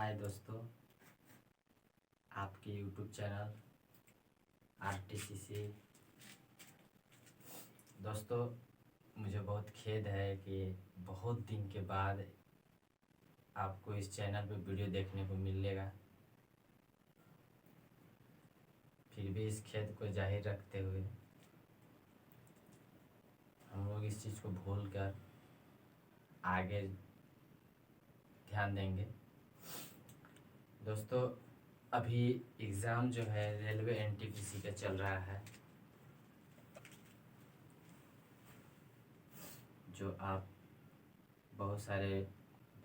हाय दोस्तों, आपके YouTube channel RTCC। दोस्तों, मुझे बहुत खेद है कि बहुत दिन के बाद आपको इस चैनल पे वीडियो देखने को मिलेगा। फिर भी इस खेद को जाहिर रखते हुए हम लोग इस चीज़ को भूल कर आगे ध्यान देंगे। दोस्तों, अभी एग्ज़ाम जो है रेलवे NTPC का चल रहा है, जो आप बहुत सारे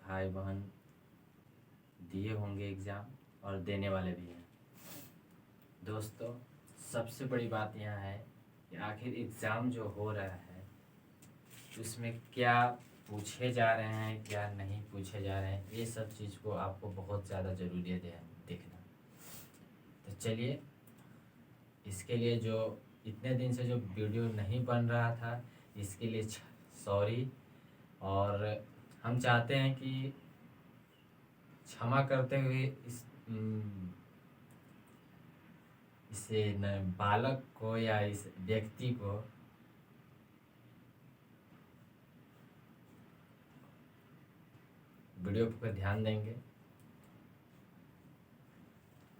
भाई बहन दिए होंगे एग्ज़ाम और देने वाले भी हैं। दोस्तों, सबसे बड़ी बात यहाँ है कि आखिर एग्ज़ाम जो हो रहा है उसमें क्या पूछे जा रहे हैं, क्या नहीं पूछे जा रहे हैं, ये सब चीज़ को आपको बहुत ज़्यादा ज़रूरी है देखना। तो चलिए, इसके लिए जो इतने दिन से जो वीडियो नहीं बन रहा था, इसके लिए सॉरी। और हम चाहते हैं कि क्षमा करते हुए इसे न बालक को या इस व्यक्ति को वीडियो पर ध्यान देंगे।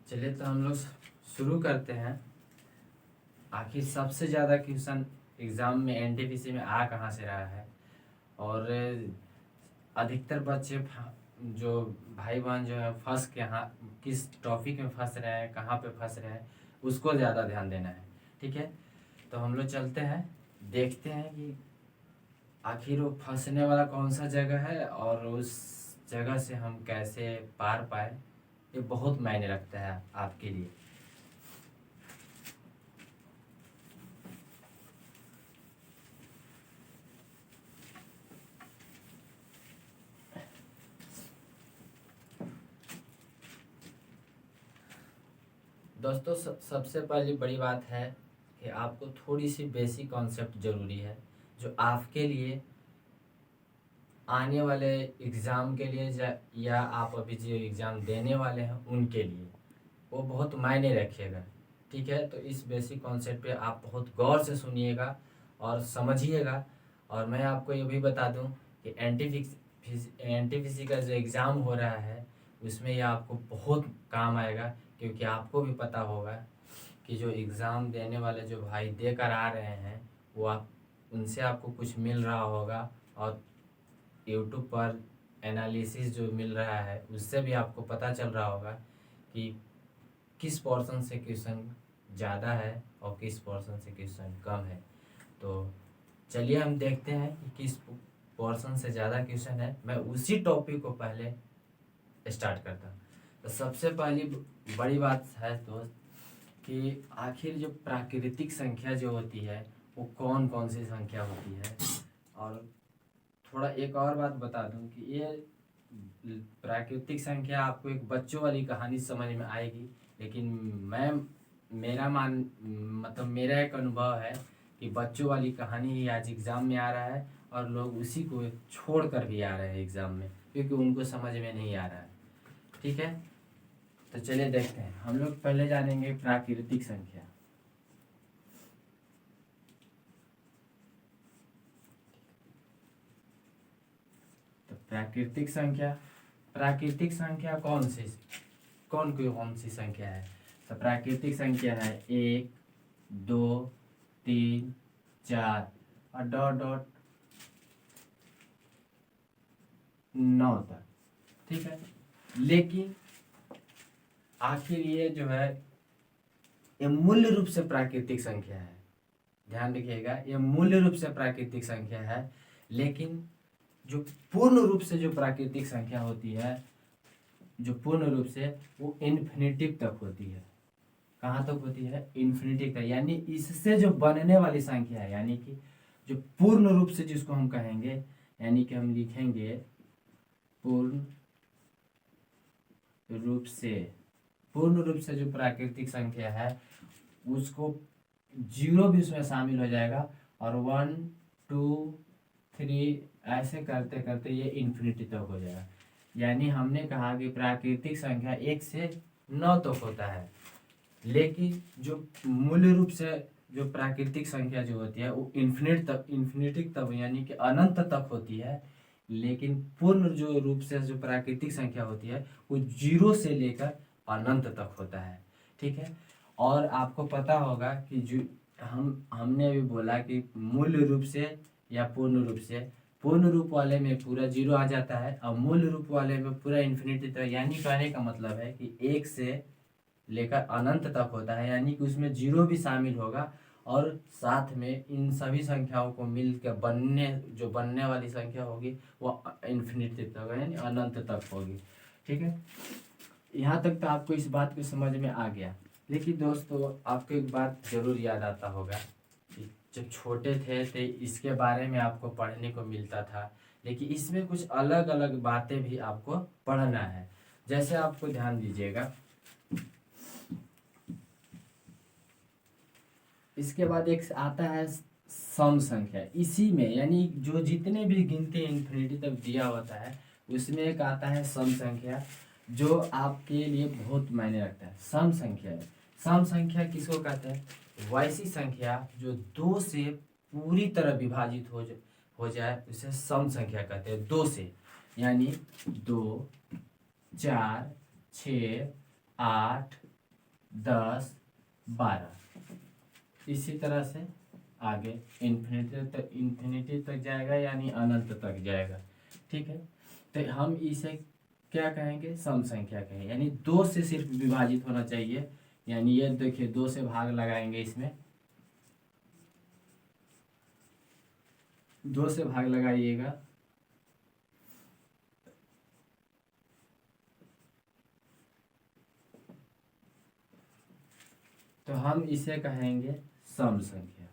चलिए, तो हम लोग शुरू करते हैं। आखिर सबसे ज़्यादा क्वेश्चन एग्ज़ाम में NTPC में आ कहाँ से रहा है, और अधिकतर बच्चे जो भाई बहन जो है फंस के यहाँ किस टॉपिक में फंस रहे हैं, कहाँ पे फंस रहे हैं, उसको ज़्यादा ध्यान देना है। ठीक है, तो हम लोग चलते हैं, देखते हैं कि आखिर वो फंसने वाला कौन सा जगह है और उस जगह से हम कैसे पार पाए। ये बहुत मायने रखता है आपके लिए। दोस्तों, सबसे पहली बड़ी बात है कि आपको थोड़ी सी बेसिक कॉन्सेप्ट ज़रूरी है, जो आपके लिए आने वाले एग्ज़ाम के लिए या आप अभी जो एग्ज़ाम देने वाले हैं उनके लिए वो बहुत मायने रखिएगा। ठीक है, तो इस बेसिक कॉन्सेप्ट पे आप बहुत गौर से सुनिएगा और समझिएगा। और मैं आपको ये भी बता दूं कि NTPC का जो एग्ज़ाम हो रहा है उसमें ये आपको बहुत काम आएगा, क्योंकि आपको भी पता होगा कि जो एग्ज़ाम देने वाले जो भाई देकर आ रहे हैं वो आप उनसे आपको कुछ मिल रहा होगा, और यूट्यूब पर एनालिसिस जो मिल रहा है उससे भी आपको पता चल रहा होगा कि किस पोर्शन से क्वेश्चन ज़्यादा है और किस पोर्शन से क्वेश्चन कम है। तो चलिए हम देखते हैं कि किस पोर्शन से ज़्यादा क्वेश्चन है। मैं उसी टॉपिक को पहले स्टार्ट करता हूँ। तो सबसे पहली बड़ी बात है दोस्त कि आखिर जो प्राकृतिक संख्या जो होती है वो कौन कौन सी संख्या होती है। और थोड़ा एक और बात बता दूं कि ये प्राकृतिक संख्या आपको एक बच्चों वाली कहानी समझ में आएगी, लेकिन मेरा एक अनुभव है कि बच्चों वाली कहानी ही आज एग्ज़ाम में आ रहा है, और लोग उसी को छोड़ कर भी आ रहे हैं एग्ज़ाम में, क्योंकि उनको समझ में नहीं आ रहा है। ठीक है, तो चलिए देखते हैं। हम लोग पहले जानेंगे प्राकृतिक संख्या। तो प्राकृतिक संख्या कौन सी संख्या है। तो प्राकृतिक संख्या है 1, 2, 3, 4 और डॉट डॉट 9 तक। ठीक है, लेकिन आखिर ये जो है ये मूल्य रूप से प्राकृतिक संख्या है। ध्यान रखिएगा, ये मूल्य रूप से प्राकृतिक संख्या है, लेकिन जो पूर्ण रूप से जो प्राकृतिक संख्या होती है, जो पूर्ण रूप से वो इन्फिनिटिव तक होती है। कहाँ तक होती है? इन्फिनिटिव तक। यानी इससे जो बनने वाली संख्या है, यानी कि जो पूर्ण रूप से जिसको हम कहेंगे, यानी कि हम लिखेंगे पूर्ण रूप से जो प्राकृतिक संख्या है उसको 0 भी उसमें शामिल हो जाएगा, और 1, 2, 3 ऐसे करते करते ये इन्फिनिटी तक हो जाएगा। यानी हमने कहा कि प्राकृतिक संख्या 1 से 9 तक होता है, लेकिन जो मूल रूप से जो प्राकृतिक संख्या जो होती है वो इन्फिनिटी तक यानी कि अनंत तक होती है। लेकिन पूर्ण जो रूप से जो प्राकृतिक संख्या होती है वो 0 से लेकर अनंत तक होता है। ठीक है। और आपको पता होगा कि जो हमने अभी बोला कि मूल रूप से या पूर्ण रूप से, पूर्ण रूप वाले में पूरा 0 आ जाता है और मूल रूप वाले में पूरा इन्फिनिटी तक, यानी कहने का मतलब है कि 1 से लेकर अनंत तक होता है, यानी कि उसमें 0 भी शामिल होगा और साथ में इन सभी संख्याओं को मिलकर बनने वाली संख्या होगी वो इन्फिनिटी तक यानी अनंत तक होगी। ठीक है। यहाँ तक तो आपको इस बात को समझ में आ गया। लेकिन दोस्तों आपको एक बात जरूर याद आता होगा कि जब छोटे थे तो इसके बारे में आपको पढ़ने को मिलता था, लेकिन इसमें कुछ अलग अलग बातें भी आपको पढ़ना है। जैसे आपको ध्यान दीजिएगा, इसके बाद एक आता है सम संख्या। इसी में यानी जो जितने भी गिनती इन्फिनिटी तक दिया होता है उसमें एक आता है सम संख्या, जो आपके लिए बहुत मायने रखता है। सम संख्या, सम संख्या किसको कहते हैं? वैसी संख्या जो 2 से पूरी तरह विभाजित हो जाए उसे सम संख्या कहते हैं। 2 से यानी 2, 4, 6, 8, 10, 12, इसी तरह से आगे इन्फिनिटी तक जाएगा यानी अनंत तक जाएगा। ठीक है। तो हम इसे क्या कहेंगे? सम संख्या कहेंगे। यानी 2 से सिर्फ विभाजित होना चाहिए। यानी ये देखिए 2 से भाग लगाएंगे, इसमें 2 से भाग लगाइएगा तो हम इसे कहेंगे सम संख्या।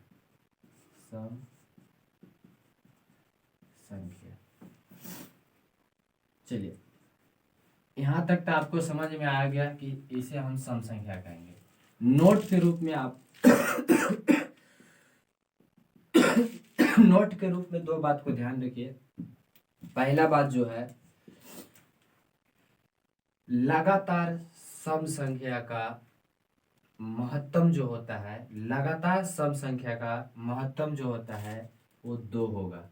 सम संख्या। चलिए यहाँ तक तो आपको समझ में आ गया कि इसे हम सम संख्या कहेंगे। नोट के रूप में आप नोट के रूप में 2 बात को ध्यान रखिए। पहला बात जो है, लगातार सम संख्या का महत्तम जो होता है, लगातार सम संख्या का महत्तम जो होता है वो 2 होगा।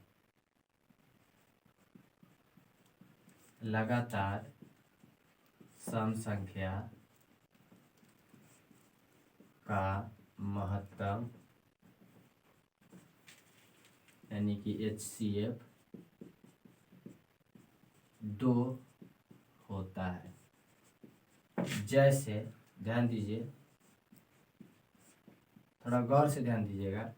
लगातार सम संख्या का महत्तम यानी कि HCF 2 होता है। जैसे ध्यान दीजिए, थोड़ा गौर से ध्यान दीजिएगा।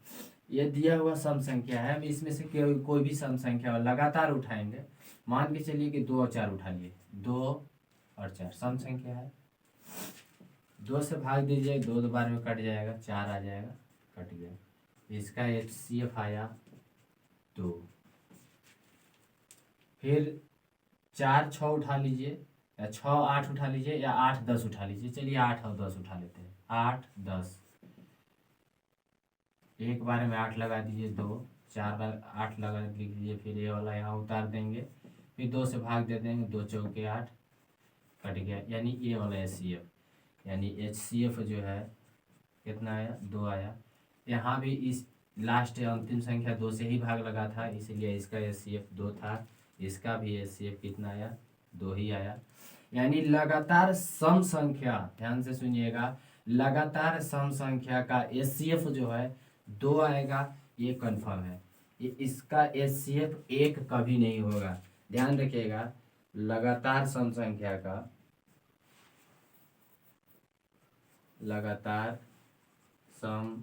ये दिया हुआ सम संख्या है, हम इसमें से कोई भी सम संख्या लगातार उठाएंगे। मान के चलिए कि 2 और 4 उठा लिए, 2 और 4 सम संख्या है। 2 से भाग दीजिए, 2 बार में कट जाएगा, 4 आ जाएगा, कट गया। इसका HCF आया 2। फिर 4 6 उठा लीजिए, या 6 8 उठा लीजिए, या 8 10 उठा लीजिए। चलिए 8 और 10 उठा लेते हैं। 8 10, एक बार में 8 लगा दीजिए, 2 4 बार 8 लगा लीजिए। फिर ये वाला यहाँ उतार देंगे, फिर 2 से भाग दे देंगे, 2 चौके 8, कट गया। यानी ये वाला HCF यानी HCF जो है कितना आया? 2 आया। यहाँ भी इस लास्ट अंतिम संख्या 2 से ही भाग लगा था, इसलिए इसका HCF 2 था। इसका भी HCF कितना आया? 2 ही आया। यानी लगातार सम संख्या, ध्यान से सुनिएगा, लगातार सम संख्या का HCF जो है 2 आएगा, ये कंफर्म है। ये इसका HCF 1 कभी नहीं होगा। ध्यान रखिएगा, लगातार सम संख्या का, लगातार सम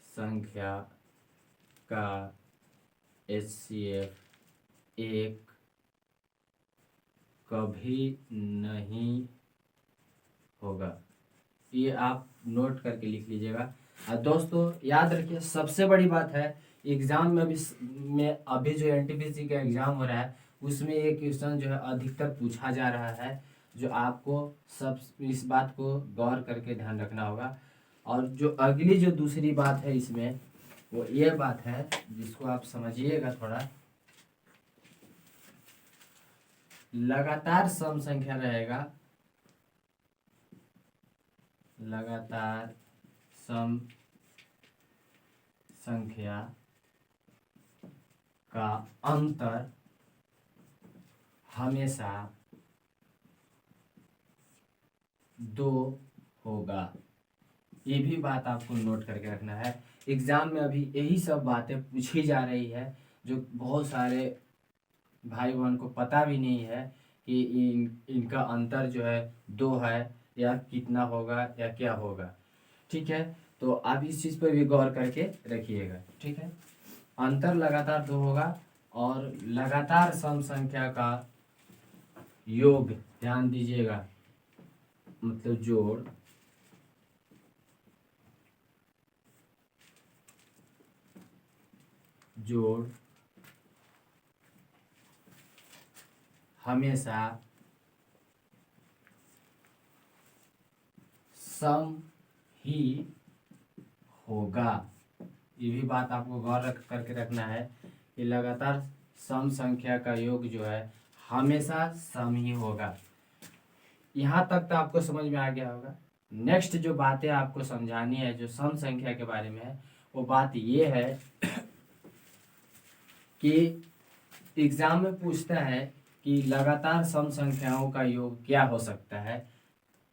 संख्या का HCF 1 कभी नहीं होगा। ये आप नोट करके लिख लीजिएगा। और दोस्तों याद रखिए, सबसे बड़ी बात है, एग्जाम में अभी जो NTPC का एग्जाम हो रहा है उसमें ये क्वेश्चन जो है अधिकतर पूछा जा रहा है, जो आपको सब इस बात को गौर करके ध्यान रखना होगा। और जो अगली जो दूसरी बात है इसमें, वो ये बात है जिसको आप समझिएगा थोड़ा। लगातार सम संख्या रहेगा, लगातार सम संख्या का अंतर हमेशा 2 होगा। ये भी बात आपको नोट करके रखना है। एग्जाम में अभी यही सब बातें पूछी जा रही है जो बहुत सारे भाई बहन को पता भी नहीं है कि इनका अंतर जो है 2 है या कितना होगा या क्या होगा। ठीक है, तो आप इस चीज़ पर भी गौर करके रखिएगा। ठीक है, अंतर लगातार 2 होगा और लगातार सम संख्या का योग, ध्यान दीजिएगा, मतलब जोड़, जोड़ हमेशा सम ही होगा। ये भी बात आपको गौर करके रखना है कि लगातार सम संख्या का योग जो है हमेशा सम ही होगा। यहाँ तक तो आपको समझ में आ गया होगा। नेक्स्ट जो बातें आपको समझानी है जो सम संख्या के बारे में है, वो बात ये है कि एग्जाम में पूछता है कि लगातार सम संख्याओं का योग क्या हो सकता है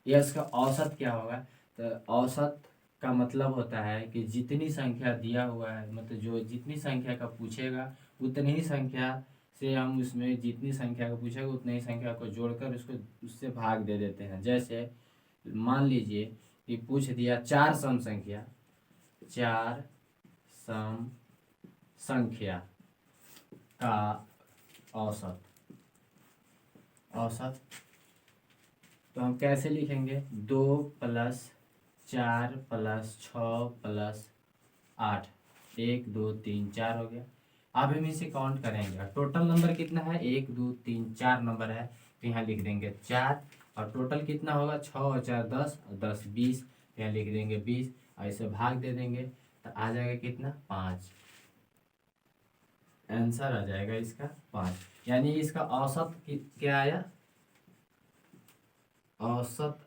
या इसका औसत क्या होगा। तो औसत का मतलब होता है कि जितनी संख्या दिया हुआ है, मतलब जो जितनी संख्या का पूछेगा उतनी ही संख्या से हम उसमें जितनी संख्या का पूछेगा उतनी ही संख्या को जोड़कर उसको उससे भाग दे देते हैं। जैसे मान लीजिए कि पूछ दिया 4 सम संख्या, 4 सम संख्या का औसत, औसत तो हम कैसे लिखेंगे, 2 + 4 + 6 + 8, 1 2 3 4 हो गया। अब हम इसे काउंट करेंगे, टोटल नंबर कितना है, 1 2 3 4 नंबर है, तो यहाँ लिख देंगे 4, और टोटल कितना होगा, 6 और 4 10, और 10 20, यहाँ लिख देंगे 20, और इसे भाग दे देंगे तो आ जाएगा कितना, 5। आंसर आ जाएगा इसका 5, यानी इसका औसत क्या आया, औसत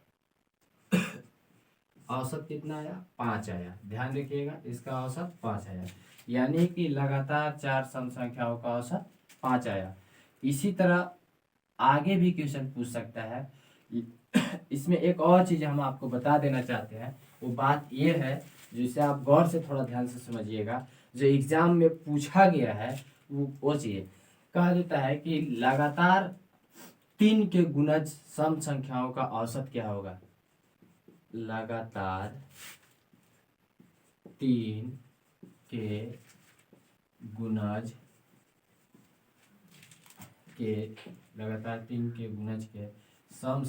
औसत कितना आया, 5 आया। ध्यान रखिएगा, इसका औसत 5 आया, यानी कि लगातार 4 सम संख्याओं का औसत 5 आया। इसी तरह आगे भी क्वेश्चन पूछ सकता है। इसमें एक और चीज़ हम आपको बता देना चाहते हैं, वो बात ये है जिसे आप गौर से थोड़ा ध्यान से समझिएगा। जो एग्जाम में पूछा गया है वो चीज़ कहा देता है कि लगातार 3 के गुणज सम संख्याओं का औसत क्या होगा। लगातार 3 के गुणज के, लगातार 3 के गुणज के सम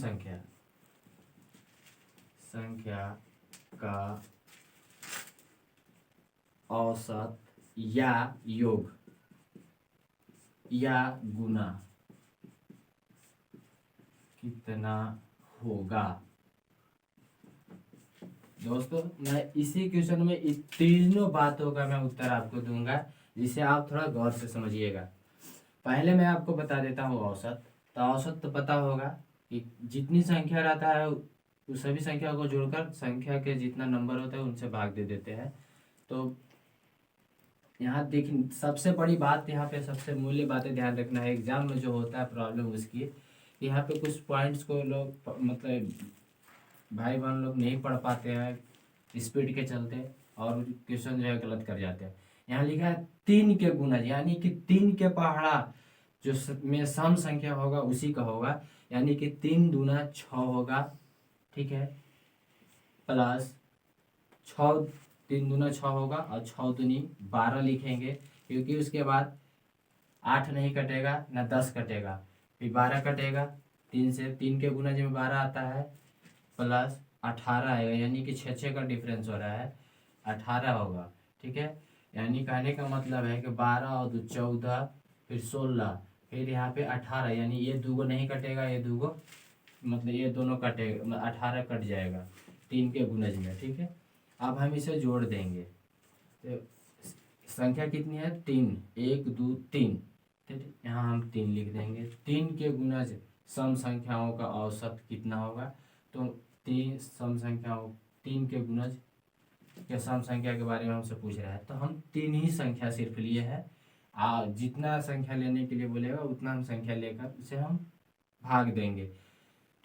संख्या का औसत या योग या गुना कितना होगा। दोस्तों, मैं इसी क्वेश्चन में इस तीनों बातों का मैं उत्तर आपको दूंगा, जिसे आप थोड़ा गौर से समझिएगा। पहले मैं आपको बता देता हूँ औसत। तो औसत तो पता होगा कि जितनी संख्या रहता है उस सभी संख्या को जोड़कर संख्या के जितना नंबर होता है उनसे भाग दे देते हैं। तो यहाँ देखिए, सबसे बड़ी बात यहाँ पे सबसे मूल्य बातें ध्यान रखना है एग्जाम में जो होता है प्रॉब्लम उसकी। यहाँ पे कुछ पॉइंट्स को लोग मतलब भाई बहन लोग नहीं पढ़ पाते हैं स्पीड के चलते, और क्वेश्चन जो है गलत कर जाते हैं। यहाँ लिखा है 3 के गुणज, यानी कि 3 के पहाड़ा जो में सम संख्या होगा उसी का होगा, यानी कि 3 दूना 6 होगा। ठीक है, प्लस 6, 3 दूना 6 होगा और 6 दूनी 12 लिखेंगे, क्योंकि उसके बाद 8 नहीं कटेगा ना 10 कटेगा, फिर 12 कटेगा। 3 से 3 के गुणज में 12 आता है, प्लस 18 आएगा, यानी कि 6 का डिफरेंस हो रहा है, 18 होगा। ठीक है, यानी कहने का मतलब है कि 12 और 2 14, फिर 16, फिर यहाँ पे 18, यानी ये दूगो नहीं कटेगा, ये दूगो मतलब ये दोनों कटेगा, मतलब 18 कट जाएगा 3 के गुणज में। ठीक है, अब हम इसे जोड़ देंगे तो संख्या कितनी है, 3, 1 2 3, ठीक, यहाँ हम 3 लिख देंगे। 3 के गुणज सम संख्याओं का औसत कितना होगा? तो 3 सम संख्याओं, 3 के गुणज के सम संख्या के बारे में हमसे पूछ रहा है, तो हम 3 ही संख्या सिर्फ लिए हैं। जितना संख्या लेने के लिए बोलेगा उतना हम संख्या लेकर उसे हम भाग देंगे।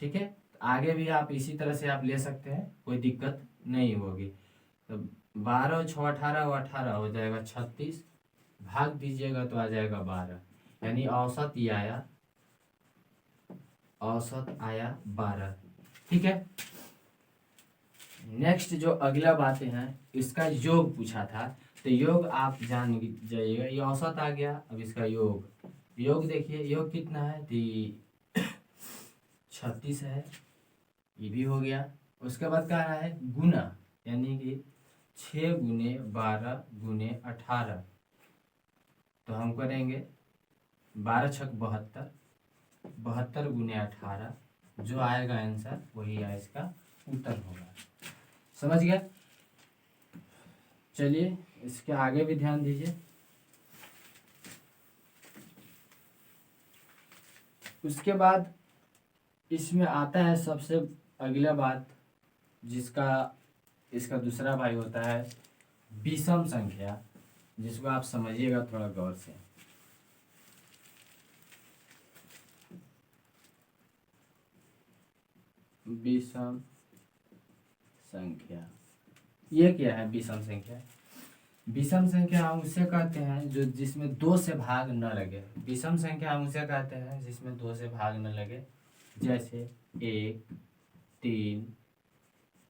ठीक है, आगे भी आप इसी तरह से आप ले सकते हैं, कोई दिक्कत नहीं होगी। तो 12 और 6 18 और 18 हो जाएगा 36, भाग दीजिएगा तो आ जाएगा 12, यानी औसत ये आया, औसत आया 12। ठीक है, नेक्स्ट जो अगला बातें हैं, इसका योग पूछा था, तो योग आप जान जाइएगा, ये औसत आ गया। अब इसका योग, योग देखिए, योग कितना है? 36 है, ये भी हो गया। उसके बाद क्या है? गुना, यानी कि 6 गुने 12 गुने 18, तो हम करेंगे 12 छक 72, 72 गुने 18, जो आएगा आंसर वही है इसका उत्तर होगा। समझ गया? चलिए इसके आगे भी ध्यान दीजिए। उसके बाद इसमें आता है सबसे अगला बात, जिसका इसका दूसरा भाई होता है विषम संख्या, जिसको आप समझिएगा थोड़ा गौर से। विषम संख्या, ये क्या है विषम संख्या? विषम संख्या हम उसे कहते हैं जो जिसमें 2 से भाग न लगे। विषम संख्या हम उसे कहते हैं जिसमें 2 से भाग न लगे, जैसे 1 3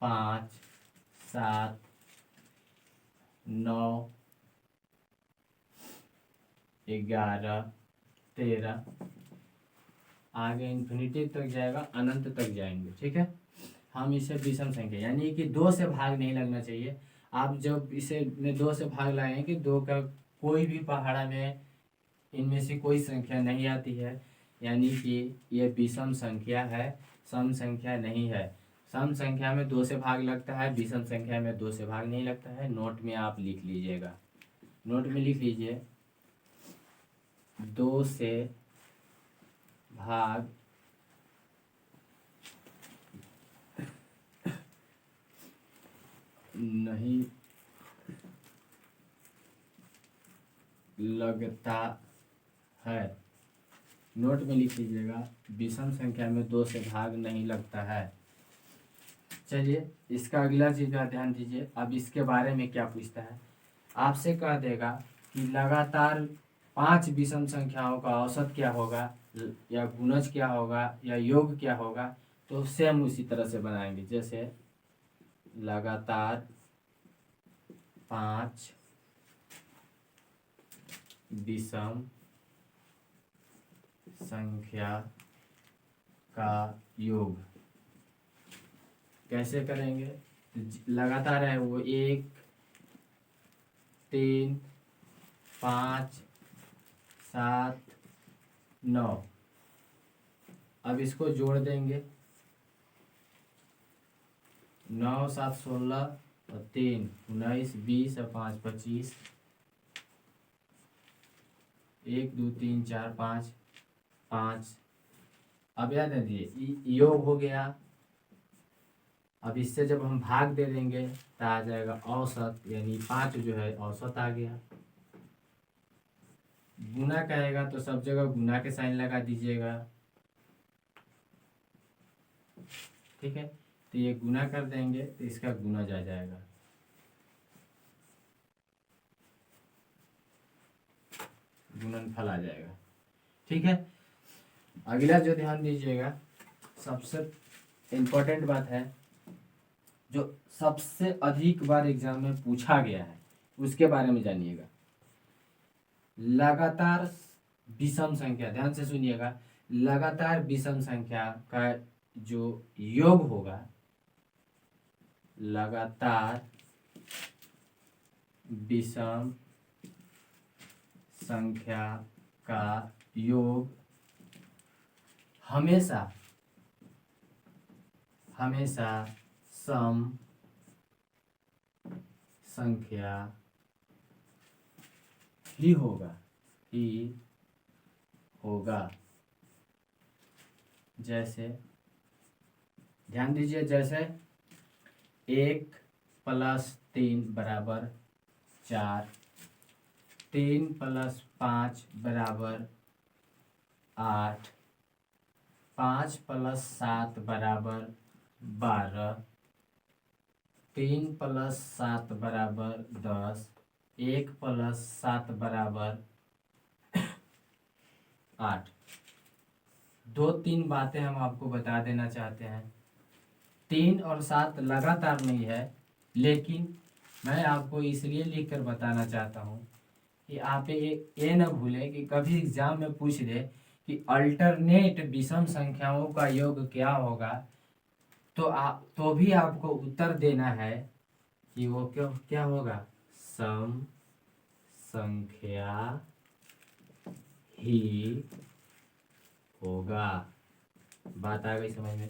5 7 9 11 13, आगे इन्फिनिटी तक जाएगा, अनंत तक जाएंगे। ठीक है, हम इसे विषम संख्या, यानी कि 2 से भाग नहीं लगना चाहिए। आप जब इसे में 2 से भाग लगाएंगे, 2 का कोई भी पहाड़ा में इनमें से कोई संख्या नहीं आती है, यानी कि ये विषम संख्या है, सम संख्या नहीं है। सम संख्या में 2 से भाग लगता है, विषम संख्या में 2 से भाग नहीं लगता है। नोट में आप लिख लीजिएगा, नोट में लिख लीजिए, 2 से भाग नहीं लगता है। नोट में लिख लीजिएगा, विषम संख्या में 2 से भाग नहीं लगता है। चलिए इसका अगला चीज का ध्यान दीजिए। अब इसके बारे में क्या पूछता है, आपसे कह देगा कि लगातार 5 विषम संख्याओं का औसत क्या होगा, या गुणज क्या होगा, या योग क्या होगा। तो सेम उसी तरह से बनाएंगे, जैसे लगातार 5 विषम संख्या का योग कैसे करेंगे? लगातार है वो 1 3 5 7 9, अब इसको जोड़ देंगे, 9 7 16 और 3 19 20 और 5 25, 1 2 3 4 5 5। अब याद रखिए योग हो गया। अब इससे जब हम भाग दे देंगे तो आ जाएगा औसत, यानी 5 जो है औसत आ गया। गुना कहेगा तो सब जगह गुना के साइन लगा दीजिएगा। ठीक है, तो ये गुना कर देंगे तो इसका गुणज आ जाएगा। गुणनफल आ जाएगा। ठीक है, अगला जो ध्यान दीजिएगा, सबसे इम्पोर्टेंट बात है, जो सबसे अधिक बार एग्जाम में पूछा गया है उसके बारे में जानिएगा। लगातार विषम संख्या, ध्यान से सुनिएगा, लगातार विषम संख्या का जो योग होगा, लगातार विषम संख्या का योग हमेशा हमेशा सम संख्या ही होगा, ही होगा। जैसे ध्यान दीजिए, जैसे 1+3 = 4, 3+5 = 8, 5+7 = 12, 3+7 = 10, 1+7 = 8। 2-3 बातें हम आपको बता देना चाहते हैं। 3 और 7 लगातार नहीं है, लेकिन मैं आपको इसलिए लिख कर बताना चाहता हूँ कि आप ये न भूलें कि कभी एग्जाम में पूछ दे कि अल्टरनेट विषम संख्याओं का योग क्या होगा, तो भी आपको उत्तर देना है कि वो क्या होगा, सम संख्या ही होगा। बात आ गई समझ में?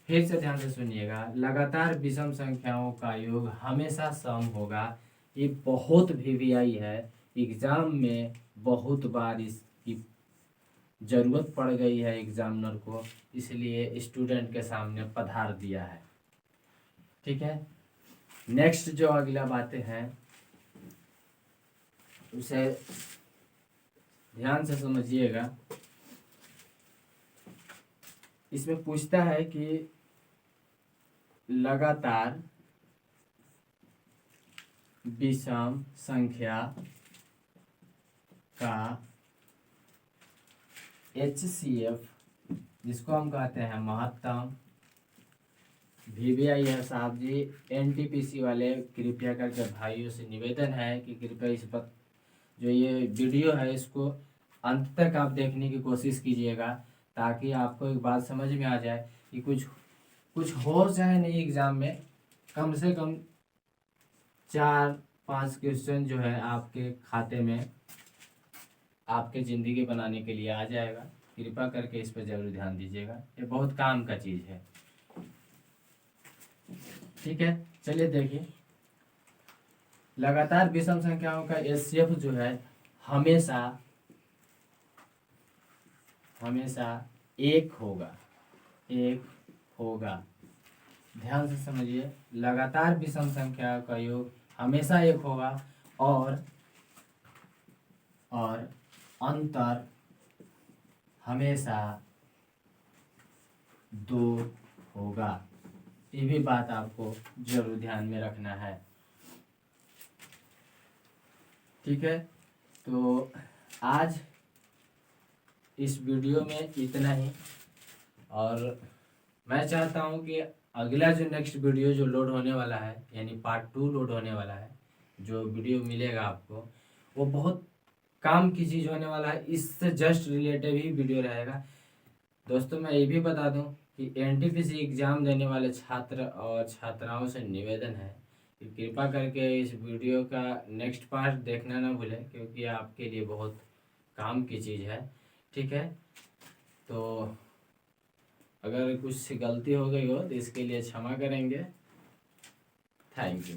फिर से ध्यान से सुनिएगा, लगातार विषम संख्याओं का योग हमेशा सम होगा। ये बहुत वीवीआई है, एग्जाम में बहुत बार इसकी जरूरत पड़ गई है एग्जामिनर को, इसलिए स्टूडेंट के सामने पधार दिया है। ठीक है, नेक्स्ट जो अगला बातें हैं उसे ध्यान से समझिएगा। इसमें पूछता है कि लगातार विषम संख्या का HCF, जिसको हम कहते हैं महत्तम, वीवीआई है साहब जी। NTPC वाले कृपया करके भाइयों से निवेदन है कि कृपया इस पर जो ये वीडियो है इसको अंत तक आप देखने की कोशिश कीजिएगा, ताकि आपको एक बात समझ में आ जाए कि कुछ हो चाहे नहीं, एग्ज़ाम में कम से कम 4-5 क्वेश्चन जो है आपके खाते में आपके ज़िंदगी बनाने के लिए आ जाएगा। कृपया करके इस पर ज़रूर ध्यान दीजिएगा, ये बहुत काम का चीज़ है। ठीक है, चलिए देखिए, लगातार विषम संख्याओं का HCF जो है हमेशा एक होगा। ध्यान से समझिए, लगातार विषम संख्या का योग हमेशा एक होगा और अंतर हमेशा 2 होगा। ये भी बात आपको जरूर ध्यान में रखना है। ठीक है, तो आज इस वीडियो में इतना ही, और मैं चाहता हूं कि अगला जो नेक्स्ट वीडियो जो लोड होने वाला है, यानी पार्ट 2 लोड होने वाला है, जो वीडियो मिलेगा आपको वो बहुत काम की चीज़ होने वाला है, इससे जस्ट रिलेटेड ही वीडियो रहेगा। दोस्तों मैं ये भी बता दूं कि NTPC एग्ज़ाम देने वाले छात्र और छात्राओं से निवेदन है कि कृपा करके इस वीडियो का नेक्स्ट पार्ट देखना ना भूलें, क्योंकि आपके लिए बहुत काम की चीज़ है। ठीक है, तो अगर कुछ गलती हो गई हो तो इसके लिए क्षमा करेंगे। Thank you.